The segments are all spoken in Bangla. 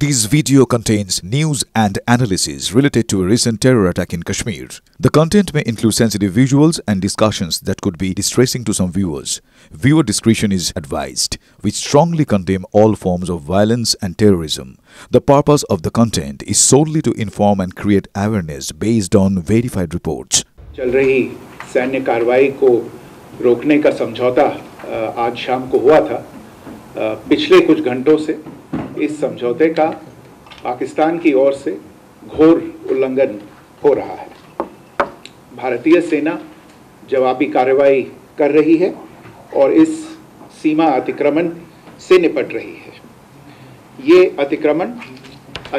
This video contains news and analysis related to a recent terror attack in Kashmir. The content may include sensitive visuals and discussions that could be distressing to some viewers. Viewer discretion is advised. We strongly condemn all forms of violence and terrorism. The purpose of the content is solely to inform and create awareness based on verified reports. चल रही सैन्य कार्रवाई को रोकने का समझौता आज शाम को हुआ था। पिछले कुछ घंटों से इस समझौते का पाकिस्तान की ओर से घोर उल्लंघन हो रहा है। भारतीय सेना जवाबी कार्रवाई कर रही है और इस सीमा अतिक्रमण से निपट रही है। ये अतिक्रमण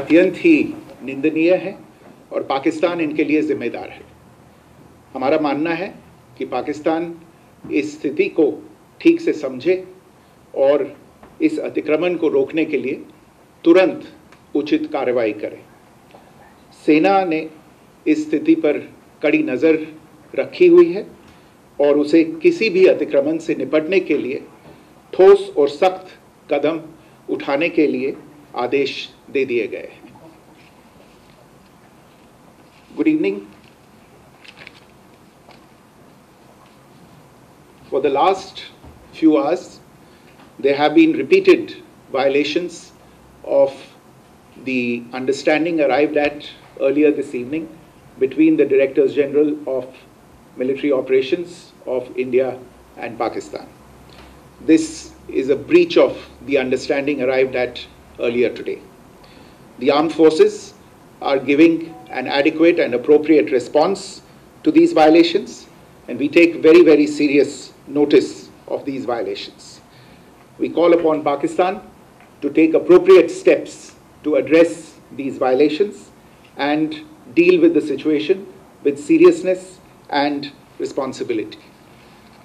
अत्यंत ही निंदनीय है और पाकिस्तान इनके लिए जिम्मेदार है। हमारा मानना है कि पाकिस्तान इस स्थिति को ठीक से समझे और इस अतिक्रमण को रोकने के लिए तुरंत उचित कार्रवाई करे। सेना ने इस स्थिति पर कड़ी नज़र रखी हुई है और उसे किसी भी अतिक्रमण से निपटने के लिए ठोस और सख्त कदम उठाने के लिए आदेश दे दिए गए हैं। Good evening. For the last few hours, there have been repeated violations of the understanding arrived at earlier this evening between the Directors General of Military Operations of India and Pakistan. This is a breach of the understanding arrived at earlier today. The armed forces are giving an adequate and appropriate response to these violations, and we take very, very serious notice of these violations. We call upon Pakistan to take appropriate steps to address these violations and deal with the situation with seriousness and responsibility.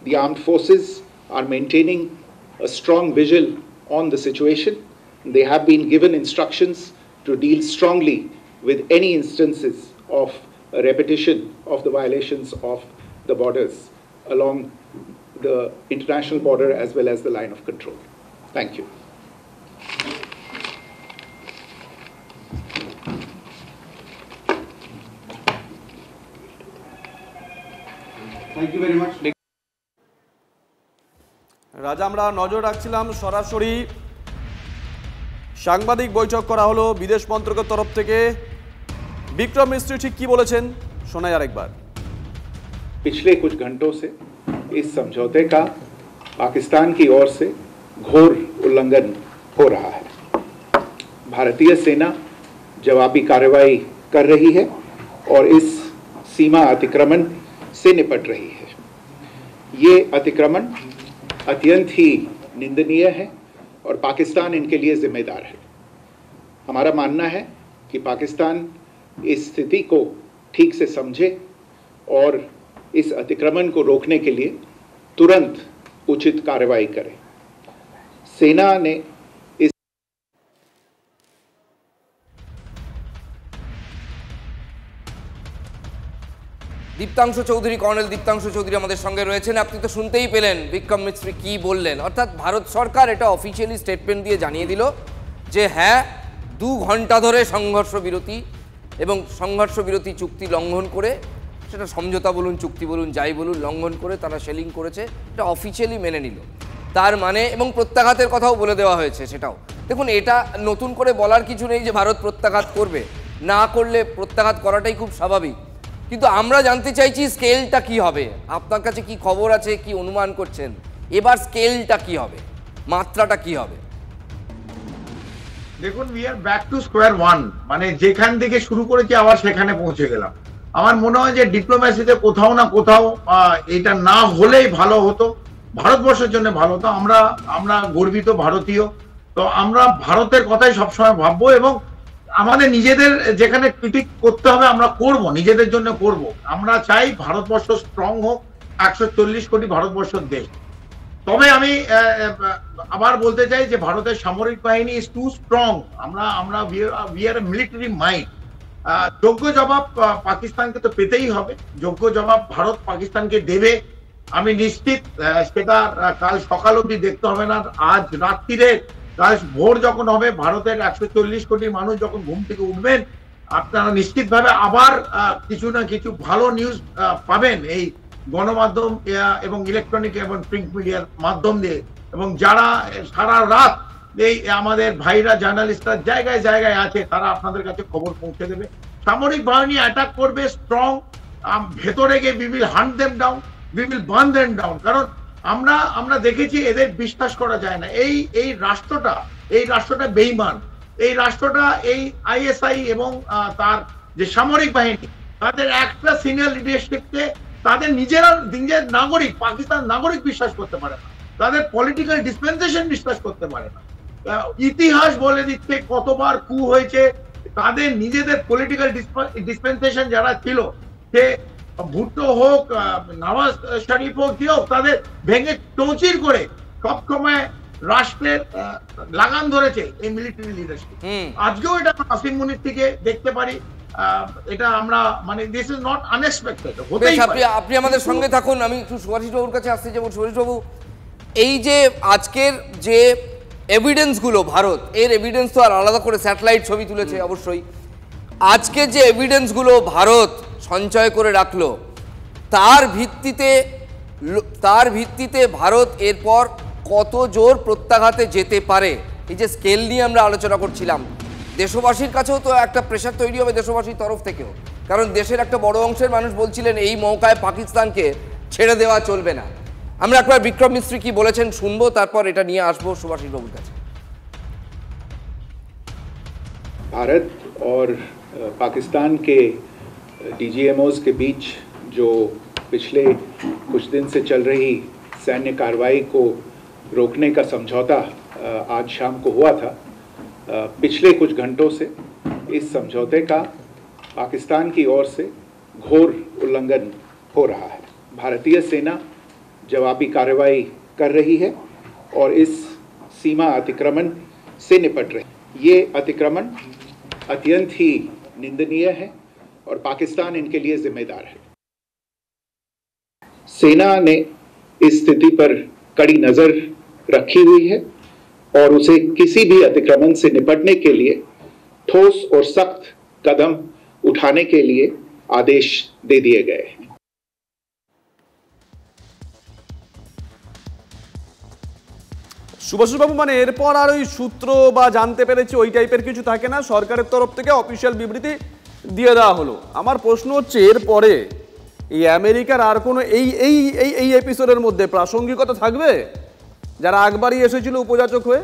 The armed forces are maintaining a strong vigil on the situation. They have been given instructions to deal strongly with any instances of a repetition of the violations of the borders along the international border as well as the line of control. Thank you. Thank you very much. রাজা আমরা নজর রাখছিলাম সরাসরি সাংবাদিক বৈঠক করা হলো বিদেশ মন্ত্রকের তরফ থেকে। বিক্রম মিস্ত্রি ঠিক কি বলেছেন শোনাই আরেকবার। पिछले कुछ घंटों से इस समझौते का पाकिस्तान की ओर से घोर उल्लंघन हो रहा है। भारतीय सेना जवाबी कार्रवाई कर रही है और इस सीमा अतिक्रमण से निपट रही है। ये अतिक्रमण अत्यंत ही निंदनीय है और पाकिस्तान इनके लिए जिम्मेदार है। हमारा मानना है कि पाकिस्तान इस स्थिति को ठीक से समझे और इस अतिक्रमण को रोकने के लिए तुरंत उचित कार्रवाई करे। सेना ने इस দীপ্তাংশু চৌধুরী, কর্নেল দীপ্তাংশু চৌধুরী আমাদের সঙ্গে রয়েছেন। আপনি তো শুনতেই পেলেন বিক্রম মিস্ত্রি কি বললেন। অর্থাৎ ভারত সরকার এটা অফিসিয়ালি স্টেটমেন্ট দিয়ে জানিয়ে দিল যে হ্যাঁ 2 ঘন্টা ধরে সংঘর্ষ বিরতি এবং সংঘর্ষ বিরতি চুক্তি লঙ্ঘন করে, সেটা সমঝোতা বলুন চুক্তি বলুন যাই বলুন, লঙ্ঘন করে তারা শেলিং করেছে, এটা অফিসিয়ালি মেনে নিল। তার মানে এবং প্রত্যাঘাতের কথাও বলে দেওয়া হয়েছে সেটাও। দেখুন এটা নতুন করে বলার কিছু নেই যে ভারত প্রত্যাঘাত করবে, না করলে প্রত্যাঘাত করাটাই খুব স্বাভাবিক। কিন্তু আমরা জানতে চাইছি স্কেলটা কি হবে। আপনার কাছে কি খবর আছে, কি অনুমান করছেন এবার স্কেলটা কি হবে, মাত্রাটা কি হবে? দেখুন we are back to square one, মানে যেখান থেকে শুরু করেছি আবার সেখানে পৌঁছে গেলাম। আমার মনে হয় যে ডিপ্লোম্যাসিতে কোথাও না কোথাও এটা না হলেই ভালো হতো, ভারতবর্ষের জন্য ভালো হতো। আমরা গর্বিত ভারতীয়, তো আমরা ভারতের কথাই সবসময় ভাববো এবং আমাদের নিজেদের যেখানে ক্রিটিক করতে হবে আমরা করব, নিজেদের জন্য করব। আমরা চাই ভারতবর্ষ স্ট্রং হোক, 140 কোটি ভারতবর্ষের দেশ। তবে আমি আবার বলতে চাই যে ভারতের সামরিক বাহিনী ইজ টু স্ট্রং। আমরা we are A military mind. যোগ্য জবাব পাকিস্তানকে তো পেতেই হবে, যোগ্য জবাব ভারত পাকিস্তানকে দেবে। আমি নিশ্চিত সেটা কাল সকাল অবধি দেখতে হবে না, আজ রাত্রিরে ভোর যখন হবে, ভারতের 140 কোটি মানুষ যখন ঘুম থেকে উঠবেন, আপনারা নিশ্চিতভাবে আবার কিছু না কিছু ভালো নিউজ পাবেন এই গণমাধ্যম এবং ইলেকট্রনিক এবং প্রিন্ট মিডিয়ার মাধ্যম দিয়ে। এবং যারা সারা রাত এই আমাদের ভাইরা জার্নালিস্টরা জায়গায় জায়গায় আছে, তারা আপনাদের কাছে খবর পৌঁছে দেবে। সামরিক বাহিনী অ্যাটাক করবে স্ট্রং, ভেতরে গিয়ে we will hunt them down, we will burn them down. কারণ আমরা দেখেছি এদের বিশ্বাস করা যায় না। এই রাষ্ট্রটা বেঈমান। এই রাষ্ট্রটা এই আইএসআই এবং তার যে সামরিক বাহিনী, তাদের একটা সিনিয়র লিডারশিপকে তাদের নিজের নাগরিক, পাকিস্তান নাগরিক বিশ্বাস করতে পারে না, তাদের পলিটিক্যাল ডিসপেন্সেশন বিশ্বাস করতে পারে না। ইতিহাস বলে দিচ্ছে কতবার কু হয়েছে। তাদের নিজেদের পলিটিক্যাল ডিসপেন্সেশন যারা ছিল, সে ভুট্টো হোক, নওয়াজ শরীফ হোক, কি হোক, তাদের ভেঙে চৌচির করে সবসময় রাষ্ট্রের লাগাম ধরেছে এই মিলিটারি লিডারশিপ। আজকেও এটা আসিম মুনির থেকে দেখতে পারি। এটা আমরা মানে দিস ইজ নট আনএক্সপেক্টেড। আপনি আমাদের সঙ্গে থাকুন, আমি একটু সুভাষিস বাবুর কাছে আসতে যাবো। সুভাষিস বাবু, এই যে আজকের যে এভিডেন্সগুলো, ভারত এর এভিডেন্স তো আর আলাদা করে স্যাটেলাইট ছবি তুলেছে অবশ্যই, আজকে যে এভিডেন্সগুলো ভারত সঞ্চয় করে রাখলো, তার ভিত্তিতে ভারত এরপর কত জোর প্রত্যাঘাতে যেতে পারে, এই যে স্কেল নিয়ে আমরা আলোচনা করছিলাম, দেশবাসীর কাছেও তো একটা প্রেশার তৈরি হবে দেশবাসীর তরফ থেকেও। কারণ দেশের একটা বড় অংশের মানুষ বলছিলেন এই মৌকায় পাকিস্তানকে ছেড়ে দেওয়া চলবে না। আমরা একবার বিক্রম মিস্ত্রি কি বলেছেন শুনবো, তারপর এটা নিয়ে আসবো সুভাষিস বাবুর কাছে। भारत और पाकिस्तान के डीजीएमओज के बीच जो पिछले कुछ दिन से चल रही सैन्य कार्रवाई को रोकने का समझौता आज शाम को हुआ था, पिछले कुछ घंटों से इस समझौते का पाकिस्तान की ओर से घोर उल्लंघन हो रहा है। भारतीय सेना जवाबी कार्रवाई कर रही है और इस सीमा अतिक्रमण से निपट रही है। ये अतिक्रमण अत्यंत ही निंदनीय है और पाकिस्तान इनके लिए जिम्मेदार है। सेना ने इस स्थिति पर कड़ी नजर रखी हुई है और उसे किसी भी अतिक्रमण से निपटने के लिए ठोस और सख्त कदम उठाने के लिए आदेश दे दिए गए हैं। সুভাষিস বাবু, মানে এরপর আর ওই সূত্র বা জানতে পেরেছি ওই টাইপের কিছু থাকে না, সরকারের তরফ থেকে অফিসিয়াল বিবৃতি দিয়ে দেওয়া হলো। আমার প্রশ্ন হচ্ছে এরপরে এই আমেরিকার আর কোনো এই এপিসোডের মধ্যে প্রাসঙ্গিকতা থাকবে যারা আগবারই এসেছিল উপযাচক হয়ে?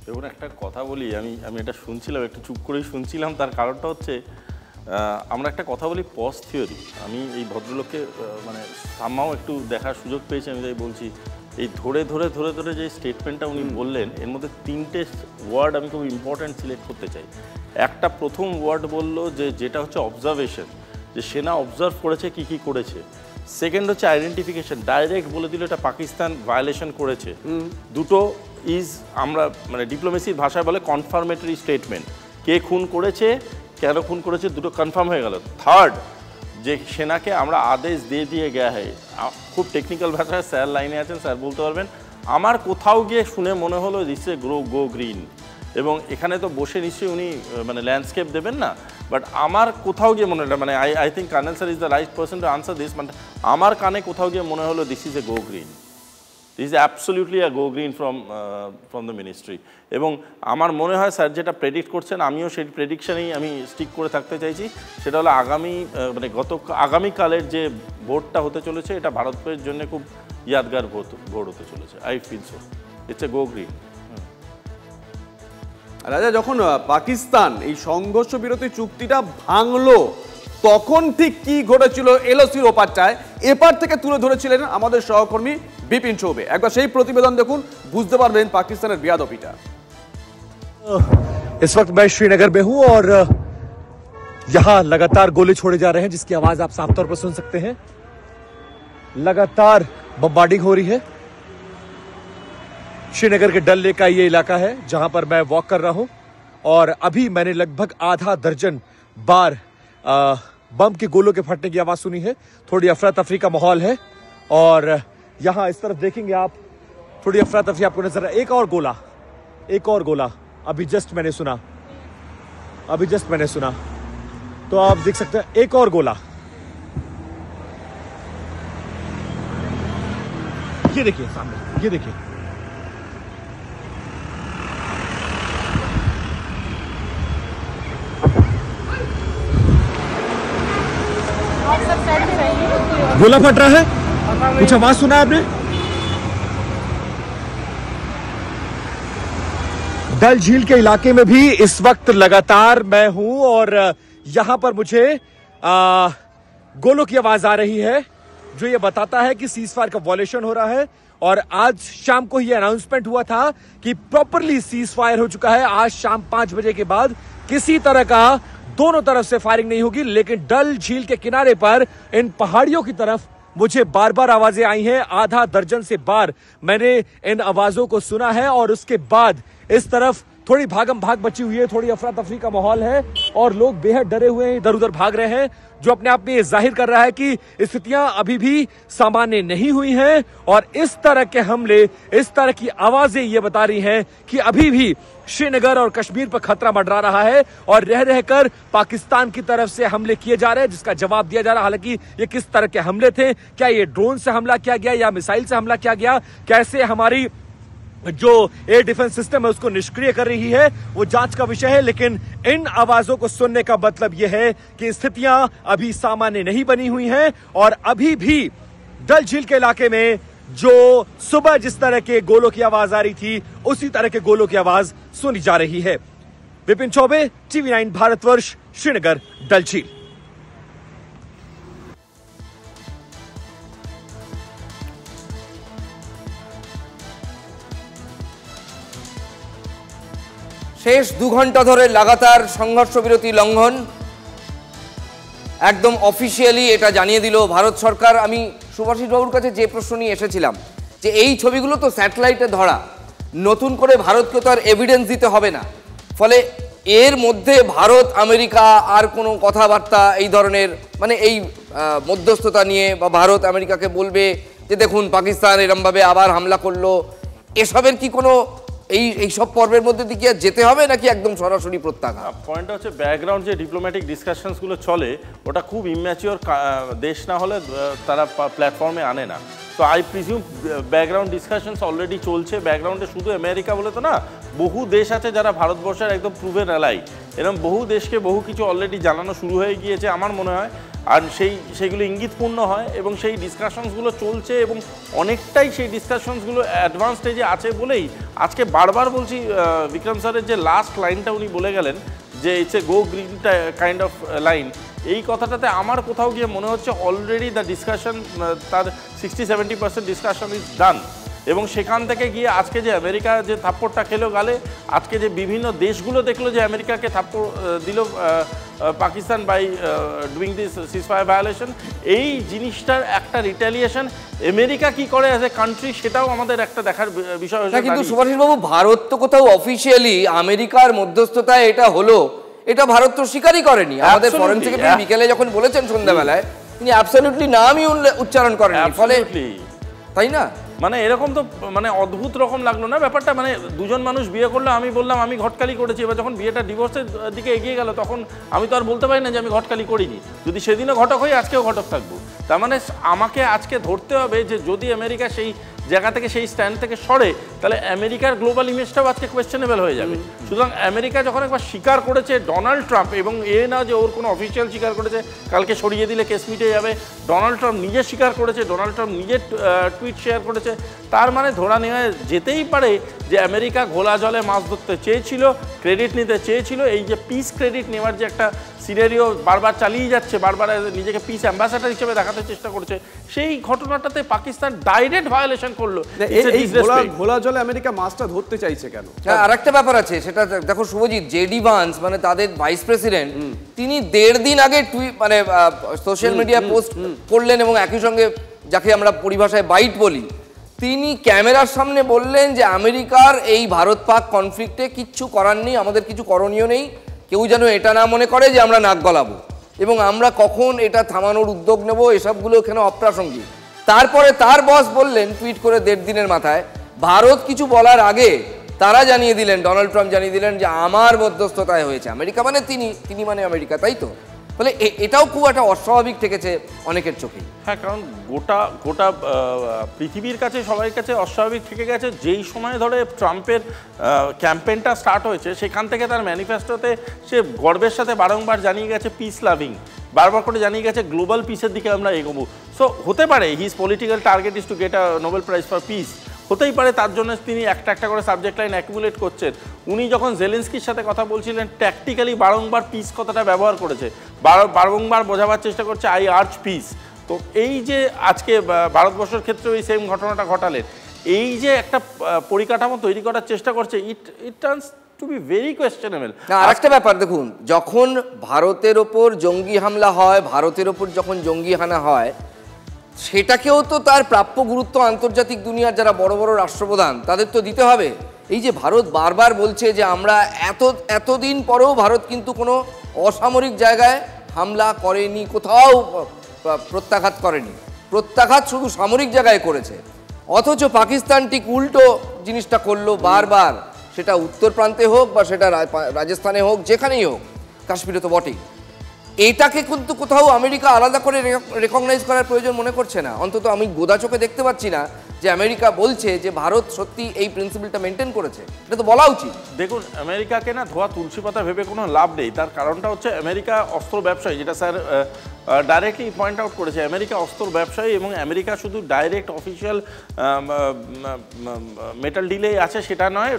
দেখুন, একটা কথা বলি, আমি এটা শুনছিলাম, একটু চুপ করেই শুনছিলাম। তার কারণটা হচ্ছে আমরা একটা কথা বলি পজ থিওরি। আমি এই ভদ্রলোককে মানে সামহাও একটু দেখার সুযোগ পেয়েছি, আমি তাই বলছি। এই ধরে ধরে ধরে ধরে যে স্টেটমেন্টটা উনি বললেন, এর মধ্যে তিনটে ওয়ার্ড আমি খুব ইম্পর্ট্যান্ট সিলেক্ট করতে চাই। একটা প্রথম ওয়ার্ড বললো যেটা হচ্ছে অবজারভেশন, যে সেনা অবজার্ভ করেছে কি কি করেছে। সেকেন্ড হচ্ছে আইডেন্টিফিকেশন, ডাইরেক্ট বলে দিল এটা পাকিস্তান ভায়োলেশন করেছে। দুটো ইজ আমরা মানে ডিপ্লোমেসির ভাষায় বলে কনফার্মেটরি স্টেটমেন্ট, কে খুন করেছে, কেন খুন করেছে, দুটো কনফার্ম হয়ে গেল। থার্ড, যে সেনাকে আমরা আদেশ দিয়ে গেয়া হয়, খুব টেকনিক্যাল ভাষায় স্যার লাইনে আছেন, স্যার বলতে পারবেন। আমার কোথাও গিয়ে শুনে মনে হলো দিস এ গো গ্রিন, এবং এখানে তো বসে নিশ্চয়ই উনি মানে ল্যান্ডস্কেপ দেবেন না, বাট আমার কোথাও গিয়ে মনে হলো, মানে I think kernel sir is the right person to answer this, মানে আমার কানে কোথাও গিয়ে মনে হলো this is a go green, this is absolutely a go green from the ministry. এবং আমার মনে হয় স্যার যেটা প্রেডিক্ট করছেন, আমিও সেই প্রেডিকশানেই আমি স্টিক করে থাকতে চাইছি। সেটা হলো আগামীকালের যে ভোটটা হতে চলেছে, এটা ভারতের জন্য খুব ইয়াদগার ভোট হতে চলেছে। I feel so, it's a go green. Raja, যখন পাকিস্তান এই সংঘর্ষ বিরতি চুক্তিটা ভাঙলো, তখন ঠিক কি ঘটেছিল এলওসির ওপারটায়, এপার থেকে তুলে ধরেছিলেন আমাদের সহকর্মী বিপিন চৌবে। একবার সেই প্রতিবেদন দেখুন, বুঝতে পারবেন পাকিস্তানের বেয়াদবিটা। इस वक्त मैं श्रीनगर में हूं और यहां लगातार गोले छोड़े जा रहे हैं, जिसकी आवाज आप साफ तौर पर सुन सकते हैं। लगातार बमबार्डिंग हो रही है। श्रीनगर के डल लेक का ये इलाका है जहां पर मैं वॉक कर रहा हूं, और अभी मैंने लगभग आधा दर्जन बार बम के गोलों के फटने की आवाज सुनी है। थोड़ी अफरा तफरी का माहौल है, और यहां इस तरफ देखेंगे आप, थोड़ी अफरा तफरी आपको नजर। एक और गोला एक और गोला अभी जस्ट मैंने सुना, तो आप देख सकते हैं एक और गोला, ये देखिए सामने, ये देखिए गोला फट रहा है। कुछ आवाज सुना आपने? डल झील के इलाके में भी इस वक्त लगातार मैं हूं और यहां पर मुझे गोलों की आवाज आ रही है, जो ये बताता है कि सीजफायर का वॉयलेशन हो रहा है। और आज शाम को ये अनाउंसमेंट हुआ था कि प्रॉपरली सीजफायर हो चुका है। आज शाम 5 बजे के बाद किसी तरह का दोनों तरफ से फायरिंग नहीं होगी, लेकिन डल झील के किनारे पर इन पहाड़ियों की तरफ मुझे बार बार आवाजें आई हैं। आधा दर्जन से बार मैंने इन आवाजों को सुना है और उसके बाद इस तरफ थोड़ी भागम भाग बची हुई है, थोड़ी अफरा तफरी का माहौल है और लोग बेहद डरे हुए हैं, इधर उधर भाग रहे हैं, जो अपने आप में ये जाहिर कर रहा है कि स्थितियां अभी भी सामान्य नहीं हुई हैं। और इस तरह के हमले, इस तरह की आवाजें ये बता रही हैं कि अभी भी श्रीनगर और कश्मीर पर खतरा मंडरा रहा है और रह रहकर पाकिस्तान की तरफ से हमले किए जा रहे हैं, जिसका जवाब दिया जा रहा है। हालांकि ये किस तरह के हमले थे, क्या ये ड्रोन से हमला किया गया या मिसाइल से हमला किया गया, कैसे हमारी जो एयर डिफेंस सिस्टम है उसको निष्क्रिय कर रही है, वो जांच का विषय है। लेकिन इन आवाजों को सुनने का मतलब यह है कि स्थितियां अभी सामान्य नहीं बनी हुई हैं और अभी भी डल झील के इलाके में जो सुबह जिस तरह के गोलों की आवाज आ रही थी, उसी तरह के गोलों की आवाज सुनी जा रही है। विपिन चौबे, TV9 भारतवर्ष, श्रीनगर, डल झील। শেষ 2 ঘন্টা ধরে লাগাতার সংঘর্ষ বিরতি লঙ্ঘন, একদম অফিসিয়ালি এটা জানিয়ে দিল ভারত সরকার। আমি সুভাষিস বাবুর কাছে যে প্রশ্ন নিয়ে এসেছিলাম যে এই ছবিগুলো তো স্যাটেলাইটে ধরা, নতুন করে ভারতকে তো আর এভিডেন্স দিতে হবে না, ফলে এর মধ্যে ভারত আমেরিকা আর কোনো কথাবার্তা এই ধরনের মানে এই মধ্যস্থতা নিয়ে বা ভারত আমেরিকাকে বলবে যে দেখুন পাকিস্তান এরমভাবে আবার হামলা করলো, এসবের কি কোনো এই সব পর্বের মধ্যে দিকে যেতে হবে নাকি একদম সরাসরি প্রত্যাঘাত? পয়েন্টটা হচ্ছে ব্যাকগ্রাউন্ড যে ডিপ্লোম্যাটিক ডিসকাশনসগুলো চলে ওটা খুব ইম্যাচিওর দেশ না হলে তারা প্ল্যাটফর্মে আনে না। তো I presume background discussions already চলছে। ব্যাকগ্রাউন্ডে শুধু আমেরিকা বলে তো না, বহু দেশ আছে যারা ভারতবর্ষের একদম প্রুভেন অ্যালাই, এরকম বহু দেশকে বহু কিছু অলরেডি জানানো শুরু হয়ে গিয়েছে আমার মনে হয়। আর সেইগুলো ইঙ্গিতপূর্ণ হয় এবং সেই ডিসকাশনসগুলো চলছে এবং অনেকটাই সেই ডিসকাশনসগুলো অ্যাডভান্স স্টেজে আছে বলেই আজকে বারবার বলছি বিক্রম স্যারের যে লাস্ট লাইনটা উনি বলে গেলেন যে it's a go green kind of line, এই কথাটাতে আমার কোথাও গিয়ে মনে হচ্ছে অলরেডি দ্য ডিসকাশন তার 60-70% ডিসকাশন ইজ ডান। এবং সেখান থেকে গিয়ে আজকে যে আমেরিকা যে থাপ্পড়টা খেলো গালে, আজকে যে বিভিন্ন দেশগুলো দেখলো যে আমেরিকাকে থাপ্পড় দিল Pakistan by doing this ceasefire violation, এই জিনিসটার একটা রিটালিয়েশন আমেরিকা কি করে অ্যাজ এ কান্ট্রি সেটাও আমাদের একটা দেখার বিষয় হয়েছে। কিন্তু সুভাষিস বাবু, ভারত তো কোথাও অফিসিয়ালি আমেরিকার মধ্যস্থতায় এটা হলো এটা ভারত তো স্বীকারই করেনি। আমাদের ফরেন সেক্রেটারি বিকেলে যখন বলেছেন সন্ধ্যাবেলায়, তিনি অ্যাবসলিউটলি নামই উচ্চারণ করেননি, ফলে তাই না মানে এরকম তো মানে অদ্ভুত রকম লাগলো না ব্যাপারটা। মানে দুজন মানুষ বিয়ে করলো, আমি বললাম আমি ঘটকালি করেছি, এবার যখন বিয়েটা ডিভোর্সের দিকে এগিয়ে গেল তখন আমি তো আর বলতে পারি না যে আমি ঘটকালি করিনি। যদি সেদিনও ঘটক হই আজকেও ঘটক থাকবো। তার মানে আমাকে আজকে ধরতে হবে যে যদি আমেরিকা সেই জায়গা থেকে সেই স্ট্যান্ড থেকে সরে তাহলে আমেরিকার গ্লোবাল ইমেজটাও আজকে কোয়েশ্চেনেবল হয়ে যাবে। সুতরাং আমেরিকা যখন একবার স্বীকার করেছে ডোনাল্ড ট্রাম্প, এবং এ না যে ওর কোনো অফিসিয়াল স্বীকার করেছে কালকে সরিয়ে দিলে কেস মিটে যাবে, ডোনাল্ড ট্রাম্প নিজে স্বীকার করেছে, ডোনাল্ড ট্রাম্প নিজের টুইট শেয়ার করেছে, তার মানে ধরা নেওয়া যেতেই পারে যে আমেরিকা ঘোলা জলে মাছ ধরতে চেয়েছিল, ক্রেডিট নিতে চেয়েছিল। এই যে পিস ক্রেডিট নেওয়ার যে একটা সিনারিও বারবার চালিয়ে যাচ্ছে, বারবার নিজেকে পিস অ্যাম্বাসাডার হিসেবে দেখাতে চেষ্টা করছে, সেই ঘটনাটাতে পাকিস্তান ডাইরেক্ট ভায়োলেশন করলো। এই ঘোলা জলে আমেরিকা মাছটা ধরতে চাইছে কেন? আর একটা ব্যাপার আছে, সেটা দেখো শুভজিৎ, জেডি ভান্স মানে তাদের ভাইস প্রেসিডেন্ট, তিনি 1.5 দিন আগে মানে সোশ্যাল মিডিয়া পোস্ট করলেন এবং একই সঙ্গে যাকে আমরা পরিভাষায় বাইট বলি, তিনি ক্যামেরার সামনে বললেন যে আমেরিকার এই ভারত পাক কনফ্লিক্টে কিচ্ছু করার নেই, আমাদের কিছু করণীয় নেই, কেউ যেন এটা না মনে করে যে আমরা নাক গলাবো এবং আমরা কখন এটা থামানোর উদ্যোগ নেব এসবগুলো এখানে অপ্রাসঙ্গিক। তারপরে তার বস বললেন টুইট করে 1.5 দিনের মাথায়, ভারত কিছু বলার আগে তারা জানিয়ে দিলেন, ডোনাল্ড ট্রাম্প জানিয়ে দিলেন যে আমার মধ্যস্থতায় হয়েছে। আমেরিকা মানে তিনি মানে আমেরিকা, তাই তো? ফলে এটাও খুব একটা অস্বাভাবিক ঠেকেছে অনেকের চোখে। হ্যাঁ, কারণ গোটা পৃথিবীর কাছে, সবার কাছে অস্বাভাবিক থেকে গেছে। যেই সময় ধরে ট্রাম্পের ক্যাম্পেইনটা স্টার্ট হয়েছে, সেখান থেকে তার ম্যানিফেস্টোতে সে গর্বের সাথে বারংবার জানিয়ে গেছে পিস লাভিং, বারবার করে জানিয়ে গেছে গ্লোবাল পিসের দিকে আমরা এগোবো। সো হতে পারে his political target is to get a Nobel prize for piece, হতেই পারে তার জন্য তিনি একটা করে সাবজেক্ট লাইন অ্যাকুমুলেট করছেন। উনি যখন জেলেন্সকির সাথে কথা বলছিলেন, ট্যাকটিক্যালি বারংবার পিস কথাটা ব্যবহার করেছে, বারংবার বোঝাবার চেষ্টা করছে আই আর্চ পিস। তো এই যে আজকে ভারতবর্ষের ক্ষেত্রেও এই সেম ঘটনাটা ঘটালেন, এই যে একটা পরিকাঠামো তৈরি করার চেষ্টা করছে, it turns to be very questionable. আর একটা ব্যাপার দেখুন, যখন ভারতের ওপর জঙ্গি হামলা হয়, ভারতের ওপর যখন জঙ্গি হানা হয়, সেটাকেও তো তার প্রাপ্য গুরুত্ব আন্তর্জাতিক দুনিয়ার যারা বড় বড় রাষ্ট্রপ্রধান তাদের তো দিতে হবে। এই যে ভারত বারবার বলছে যে আমরা এতদিন পরেও ভারত কিন্তু কোনো অসামরিক জায়গায় হামলা করেনি, কোথাও প্রত্যাঘাত করেনি, প্রত্যাঘাত শুধু সামরিক জায়গায় করেছে। অথচ পাকিস্তান ঠিক উল্টো জিনিসটা করলো বারবার, সেটা উত্তর প্রান্তে হোক বা সেটা রাজস্থানে হোক, যেখানেই হোক, কাশ্মীরে তো বটেই। এটাকে কিন্তু কোথাও আমেরিকা আলাদা করে রেকগনাইজ করার প্রয়োজন মনে করছে না। অন্তত আমি গোদা চোখে দেখতে পাচ্ছি না যে আমেরিকা বলছে যে ভারত সত্যি এই প্রিন্সিপালটা মেনটেন করেছে। এটা তো বলা উচিত। দেখুন, আমেরিকাকে না ধোয়া তুলসী পাতা ভেবে কোনো লাভ নেই। তার কারণটা হচ্ছে আমেরিকা অস্ত্র ব্যবসায়ী, যেটা স্যার ডাইরেক্টলি পয়েন্ট আউট করেছে। আমেরিকা অস্ত্র ব্যবসায়ী এবং আমেরিকা শুধু ডাইরেক্ট অফিসিয়াল মেটাল ডিলেই আছে সেটা নয়,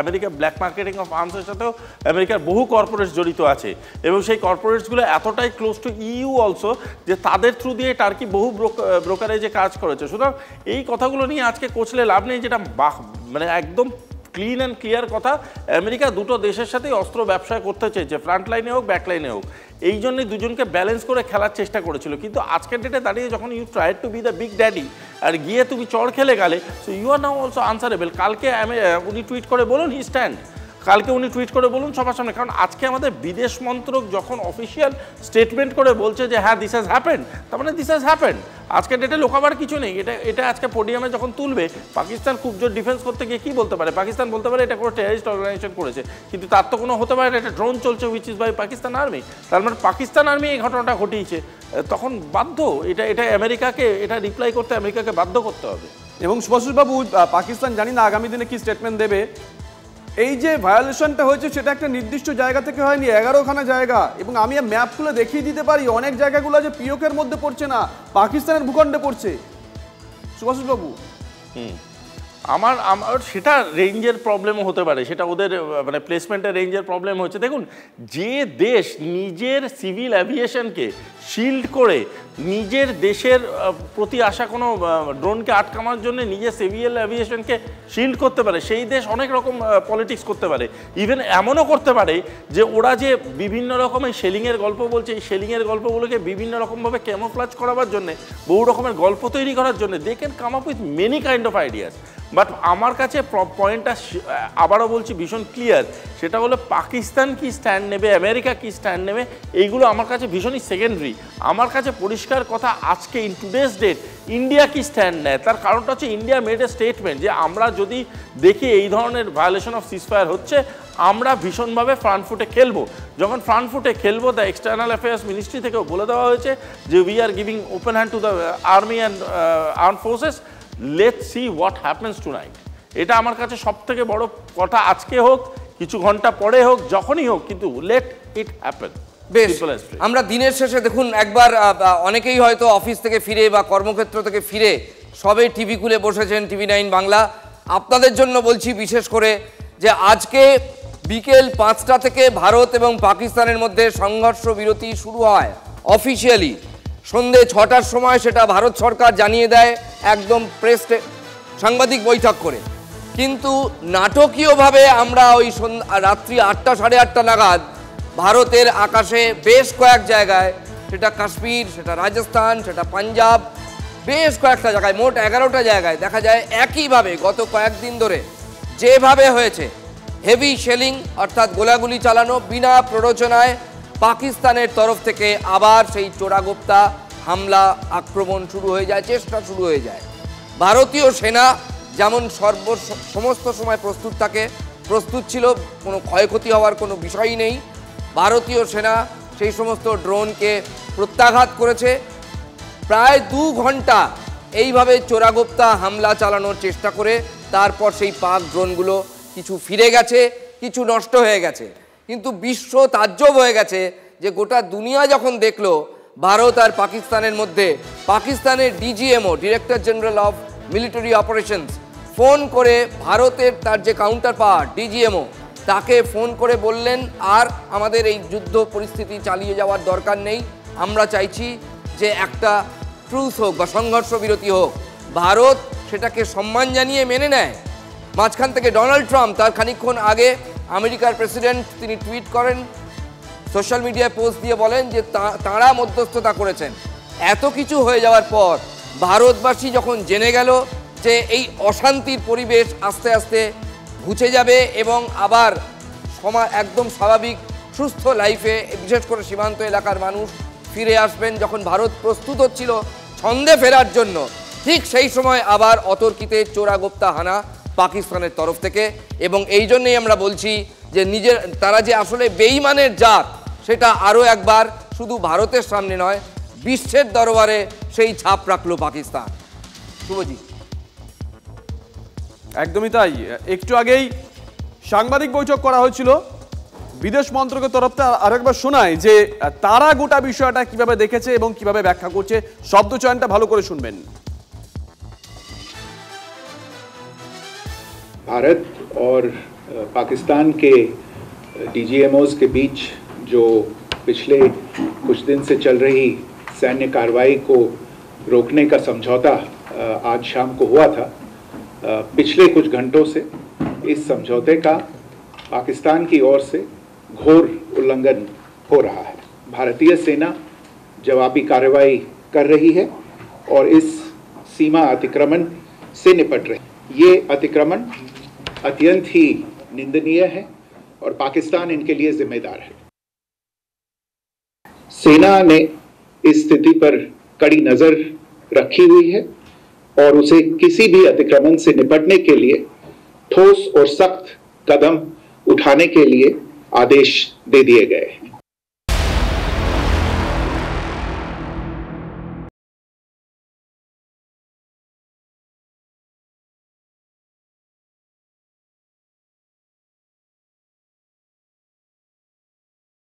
আমেরিকা ব্ল্যাক মার্কেটিং অফ আর্মসের সাথেও আমেরিকার বহু কর্পোরেটস জড়িত আছে এবং সেই কর্পোরেটসগুলো এতটাই ক্লোজ টু ইউ অলসো যে তাদের থ্রু দিয়ে টার্কি বহু ব্রোকারেজে কাজ করেছে। সুতরাং এই কথাগুলো নিয়ে আজকে কোচলে লাভ নেই, যেটা মানে একদম ক্লিন অ্যান্ড ক্লিয়ার কথা। আমেরিকা দুটো দেশের সাথেই অস্ত্র ব্যবসা করতে চেয়েছে, ফ্রন্ট লাইনে হোক ব্যাক লাইনে হোক। এই জন্যই দুজনকে ব্যালেন্স করে খেলার চেষ্টা করেছিল। কিন্তু আজকের ডেটে দাঁড়িয়ে যখন you try to be the big daddy আর গিয়ে তুমি চড় খেলে গেলে, so you are now also answerable. কালকে উনি টুইট করে বলুন হি স্ট্যান্ড, কালকে উনি টুইট করে বলুন সবার সামনে। কারণ আজকে আমাদের বিদেশ মন্ত্রক যখন অফিসিয়াল স্টেটমেন্ট করে বলছে যে হ্যাঁ দিস হ্যাজ হ্যাপেন্ড, তার মানে দিস হ্যাজ হ্যাপেন্ড। আজকের ডেটে লোকাবার কিছু নেই। এটা আজকে পোডিয়ামে যখন তুলবে, পাকিস্তান খুব জোর ডিফেন্স করতে গিয়ে কী বলতে পারে? পাকিস্তান বলতে পারে এটা কোনো টেররিস্ট অর্গানাইজেশন করেছে, কিন্তু তার তো কোনো হতে পারে না এটা ড্রোন চলছে which is by Pakistan army. তার মানে পাকিস্তান আর্মি এই ঘটনাটা ঘটিয়েছে, তখন বাধ্য এটা আমেরিকাকে এটা রিপ্লাই করতে আমেরিকাকে বাধ্য করতে হবে। এবং সুভাষবাবু, পাকিস্তান জানি না আগামী দিনে কি স্টেটমেন্ট দেবে। এই যে ভায়োলেশনটা হয়েছে সেটা একটা নির্দিষ্ট জায়গা থেকে হয়নি, 11খানা জায়গা। এবং আমি ম্যাপ খুলে দেখিয়ে দিতে পারি অনেক জায়গাগুলো যে পিওকের মধ্যে পড়ছে না, পাকিস্তানের ভূখণ্ডে পড়ছে। সুভাষবাবু, আমার সেটা রেঞ্জের প্রবলেমও হতে পারে, সেটা ওদের মানে প্লেসমেন্টের রেঞ্জের প্রবলেম হচ্ছে। দেখুন, যে দেশ নিজের সিভিল অ্যাভিয়েশনকে শিল্ড করে নিজের দেশের প্রতি আসা কোনো ড্রোনকে আটকানোর জন্য নিজের সিভিল অ্যাভিয়েশনকে শিল্ড করতে পারে, সেই দেশ অনেক রকম পলিটিক্স করতে পারে। ইভেন এমনও করতে পারে যে ওরা যে বিভিন্ন রকমের শেলিংয়ের গল্প বলছে, এই শেলিংয়ের গল্পগুলোকে বিভিন্ন রকমভাবে ক্যামোফ্লাজ করাবার জন্যে, বহু রকমের গল্প তৈরি করার জন্য they can come up with many kind of ideas. But আমার কাছে পয়েন্টটা আবারও বলছি ভীষণ ক্লিয়ার, সেটা হলো পাকিস্তান কি স্ট্যান্ড নেবে, আমেরিকা কি স্ট্যান্ড নেবে, এইগুলো আমার কাছে ভীষণই সেকেন্ডারি। আমার কাছে পরিষ্কার কথা, আজকে ইন টুডেজ ডেট ইন্ডিয়া কি স্ট্যান্ড নেয়, তার কারণটা হচ্ছে ইন্ডিয়া মেড এ স্টেটমেন্ট যে আমরা যদি দেখি এই ধরনের ভায়োলেশন অফ সিজফায়ার হচ্ছে, আমরা ভীষণভাবে ফ্রন্ট ফুটে খেলবো। যখন ফ্রন্ট ফুটে খেলবো, দ্য এক্সটার্নাল অ্যাফেয়ার্স মিনিস্ট্রি থেকেও বলে দেওয়া হয়েছে যে we are giving open hand to the army and armed forces, let's see what happens tonight. এটা আমার কাছে সব থেকে বড় কথা, আজকে হোক কিছু ঘন্টা পরে হোক যখনই হোক, কিন্তু লেট ইট হ্যাপেন। বেশ, আমরা দিনের শেষে দেখুন একবার অনেকেই হয়তো অফিস থেকে ফিরে বা কর্মক্ষেত্র থেকে ফিরে সবে টিভি খুলে বসেছেন, TV9 বাংলা। আপনাদের জন্য বলছি বিশেষ করে যে আজকে বিকেল 5টা থেকে ভারত এবং পাকিস্তানের মধ্যে সংঘর্ষ বিরতি শুরু হয় অফিসিয়ালি। সন্ধে 6টার সময় সেটা ভারত সরকার জানিয়ে দেয় একদম সাংবাদিক বৈঠক করে। কিন্তু নাটকীয়ভাবে আমরা ওই রাত্রি 8টা সাড়ে 8টা নাগাদ ভারতের আকাশে বেশ কয়েক জায়গায়, সেটা কাশ্মীর, সেটা রাজস্থান, সেটা পাঞ্জাব, বেশ কয়েকটা জায়গায়, মোট 11টা জায়গায় দেখা যায় একইভাবে গত কয়েকদিন ধরে যেভাবে হয়েছে হেভি শেলিং অর্থাৎ গোলাগুলি চালানো বিনা প্ররোচনায় পাকিস্তানের তরফ থেকে আবার সেই চোরাগোপ্তা হামলা আক্রমণ শুরু হয়ে যায়, চেষ্টা শুরু হয়ে যায়। ভারতীয় সেনা যেমন সমস্ত সময় প্রস্তুত থাকে, প্রস্তুত ছিল, কোনো ক্ষয়ক্ষতি হওয়ার কোনো বিষয়ই নেই। ভারতীয় সেনা সেই সমস্ত ড্রোনকে প্রত্যাঘাত করেছে। প্রায় 2 ঘন্টা এইভাবে চোরাগোপ্তা হামলা চালানোর চেষ্টা করে তারপর সেই পাক ড্রোনগুলো কিছু ফিরে গেছে, কিছু নষ্ট হয়ে গেছে। কিন্তু বিশ্ব তাজ্জব হয়ে গেছে যে গোটা দুনিয়া যখন দেখলো ভারত আর পাকিস্তানের মধ্যে পাকিস্তানের DGMO, director general of military operations, phone করে ভারতের তার যে কাউন্টার পার্ট ডিজিএমও তাকে ফোন করে বললেন আর আমাদের এই যুদ্ধ পরিস্থিতি চালিয়ে যাওয়ার দরকার নেই, আমরা চাইছি যে একটা ট্রুথ হোক বা সংঘর্ষ বিরতি হোক। ভারত সেটাকে সম্মান জানিয়ে মেনে নেয়। মাঝখান থেকে ডোনাল্ড ট্রাম্প তার খানিকক্ষণ আগে আমেরিকার প্রেসিডেন্ট তিনি টুইট করেন, সোশ্যাল মিডিয়ায় পোস্ট দিয়ে বলেন যে তাঁরা মধ্যস্থতা করেছেন। এত কিছু হয়ে যাওয়ার পর ভারতবাসী যখন জেনে গেল যে এই অশান্তির পরিবেশ আস্তে আস্তে ঘুচে যাবে এবং আবার একদম স্বাভাবিক সুস্থ লাইফে, বিশেষ করে সীমান্ত এলাকার মানুষ ফিরে আসবেন, যখন ভারত প্রস্তুত হচ্ছিল ছন্দে ফেরার জন্য, ঠিক সেই সময় আবার অতর্কিতে চোরাগোপ্তা হানা পাকিস্তানের তরফ থেকে। এবং এই জন্যই আমরা বলছি যে তারা যে আসলে বেঈমানের জাত সেটা আরও একবার শুধু ভারতের সামনে নয়, বিশ্বের দরবারে সেই ছাপ রাখলো পাকিস্তান। শুভজিৎ। একদমই তাই। একটু আগেই সাংবাদিক বৈঠক করা হয়েছিল বিদেশ মন্ত্রকের তরফ থেকে। আরেকবার শোনায় যে তারা গোটা বিষয়টা কিভাবে দেখেছে এবং কিভাবে ব্যাখ্যা করছে। শব্দ চয়নটা ভালো করে শুনবেন। भारत और पाकिस्तान के डीजीएमओज के बीच जो पिछले कुछ दिन से चल रही सैन्य कार्रवाई को रोकने का समझौता आज शाम को हुआ था, पिछले कुछ घंटों से इस समझौते का पाकिस्तान की ओर से घोर उल्लंघन हो रहा है। भारतीय सेना जवाबी कार्रवाई कर रही है और इस सीमा अतिक्रमण से निपट रही है। ये अतिक्रमण अत्यंत ही निंदनीय है और पाकिस्तान इनके लिए जिम्मेदार है। सेना ने इस स्थिति पर कड़ी नजर रखी हुई है और उसे किसी भी अतिक्रमण से निपटने के लिए ठोस और सख्त कदम उठाने के लिए आदेश दे दिए गए हैं।